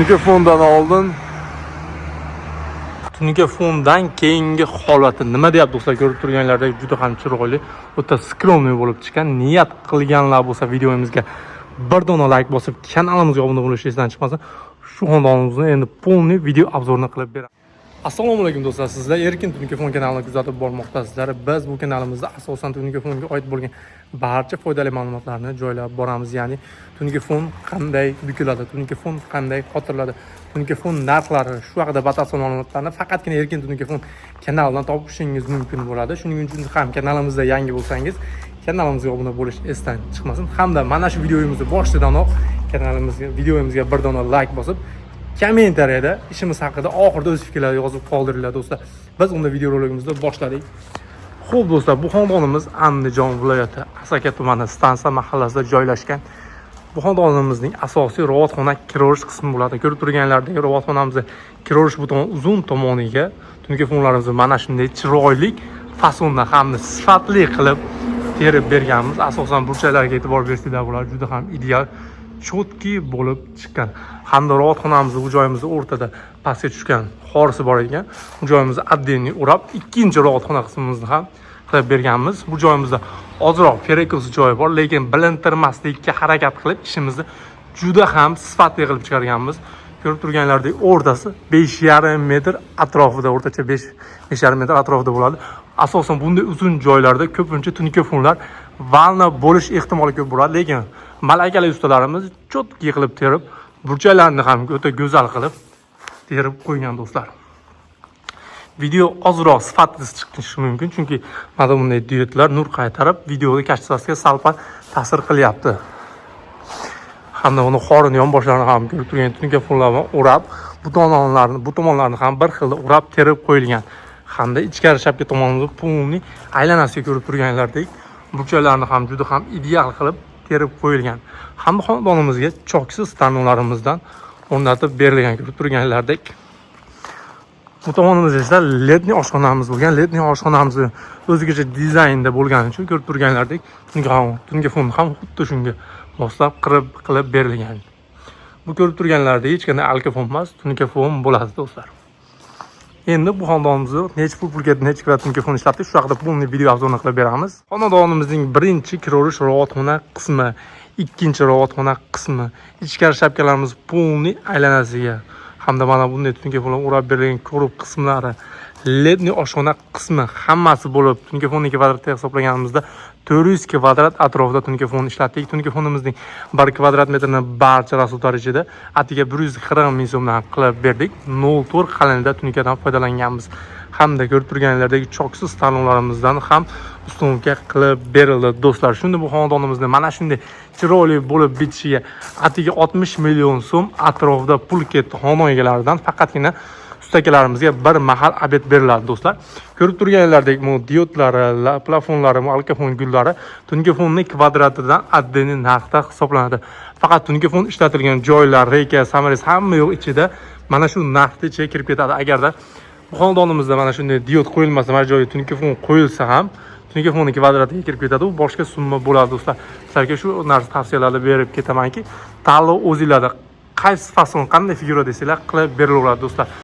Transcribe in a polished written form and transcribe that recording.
Tungi fondan oldin tungi fondan keyingi holati nima deyapti do'stlar, ko'rib turganlaridek juda ham chiroyli, o'ta skromniy bo'lib chiqqan. Niyat qilganlar bo'lsa videomizga bir dona like bosib, kanalimizga obuna bo'lishni esdan chiqmasin. Shu xonadonimizni endi polniy video obzorini qilib beraman. Assalomu alaykum do'stlar, sizlar Erkin Tungi fon kanalini kuzatib bormoqdasizlar. Biz bu kanalimizda asosan tungi fonga oid bo'lgan barcha foydali ma'lumotlarni joylab boramiz. Ya'ni tungi fon qanday bukiladi, tungi fon qanday qotiriladi, tungi fon narxlari, shu haqida batafsil ma'lumotlarni faqatgina Erkin Tungi fon kanalidan topishingiz mumkin bo'ladi. Shuning uchun ham kanalimizda yangi bo'lsangiz, kanalimizga obuna bo'lish esdan chiqmasin. Hamda mana shu videomizni boshidanoq videomizga bir dona like bosib, kommentariyada ishimiz haqida oxirida o'z fikrlaringizni yozib qoldiringlar do'stlar. Biz unda video roligimizni boshladik. Xo'p do'stlar, bu xonadonimiz Andijon viloyati Asaka tumani Stansiya mahallasida joylashgan. Bu xonadonimizning asosiy ravatxona kiraverish qismi bo'ladi. Ko'rib turganlaridek ravatxonamizda kiraverish butoni uzun tomoniga tungi fonlarimizni mana shunday chiroyli fasonda hamda sifatli qilib terib berganmiz. Asosan burchaklarga e'tibor bersanglar bo'ladi, juda ham ideal, chotki bo'lib chiqqan. Hamda ravatxonamizni bu joyimizda o'rtada pastga tushgan xorisi bor ekan. Bu joyimizni отдельный o'rab, ikkinchi ravatxona qismimizni ham qilib berganmiz. Bu joyimizda ozroq perekus joyi bor, lekin bilintirmaslikka harakat qilib ishimizni juda ham sifatli qilib chiqarganmiz. Ko'rib turganlaridek o'rtasi 5,5 metr atrofida, o'rtacha 5,5 metr atrofida bo'ladi. Asosan bunday uzun joylarda ko'pincha tungi fonlar valna bo'lish ehtimoli ko'p bo'ladi, lekin malakali ustalarimiz chotki qilib terib, burchaklarni ham o'ta go'zal qilib terib qo'ygan do'stlar. Video ozroq sifatsiz chiqishi mumkin, chunki mana bunday duetlar nur qaytarib, videoning kачествосiga salban ta'sir qilyapti. Hamda uni xorini yonboshlarini ham ko'rib turgan tungi fonlarni o'rab, bu tomonlarni ham bir xil o'rab terib qo'yilgan. Hamda ichkari shapka tomonimizni polniy aylanasiga ko'rib turganlaridek burchaklarni ham juda ham ideal qilib terib qo'yilgan. Hamda xonadonimizga choksiz tanlovlarimizdan o'rnatib berilgan. Ko'rib turganlaridek bu tomonimizda esa ledni oshxonamiz bo'lgan. Ledni oshxonamiz o'zigacha dizaynda bo'lgani uchun ko'rib turganlaridek tungi fon ham xuddi shunga moslab qilib berilgan. Bu ko'rib turganlaridek hech qanday alkofon emas, tungi fon bo'ladi do'stlar. Endi bu xonadonimizni necha pulga necha kvadrat tungi fon ishlatdik, shu haqida bunday video obzorini qilib beramiz. Xonadonimizning birinchi kiraverish ravatxona qismi, ikkinchi ravatxona qismi, ichkari shapkalarimiz polniy aylanasiga hamda mana bunday tungi fonlar o'rab berilgan ko'rib qismlari, ledni oshxona qismi hammasi bo'lib tungi fonni kvadratga hisoblaganimizda 400 kvadrat atrofida tungi fon ishlatdik. Tungi fonimizning 1 kvadrat metrini barcha rasxodlar ichida atiga 140 ming so'mdan qilib berdik. 0,4 qalinlikda tungidan foydalanganmiz. Hamda ko'rib turganlaridek choksiz tanlovlarimizdan ham ustunga qilib berildi do'stlar. Shunda bu xonadonimizni mana shunday chiroyli bo'lib bitishiga atiga 60 million so'm atrofida pul ketdi xonadon egalaridan. Faqatgina ustakalarimizga bir mahal obed beriladi do'stlar. Ko'rib turganlaridek bu diotlari, plafonlari, alkofon gullari tungi fonning kvadratidan отдельный narxda hisoblanadi. Faqat tungi fon ishlatilgan joylar, reka, samarasi hamma yo'q ichida mana shu narxda ichiga kirib ketadi. Agarda bu xonadonimizda mana shunday diod qo'yilmasa, mana joyi tungi fon qo'yilsa ham tungi fonning kvadratiga kirib ketadi. U boshqa summa bo'ladi do'stlar. Sizlarga shu narsa tavsiyalarni berib ketamanki, tanlov o'zingizlarda qaysi fason, qanday figura desanglar qilib berilaveradi do'stlar.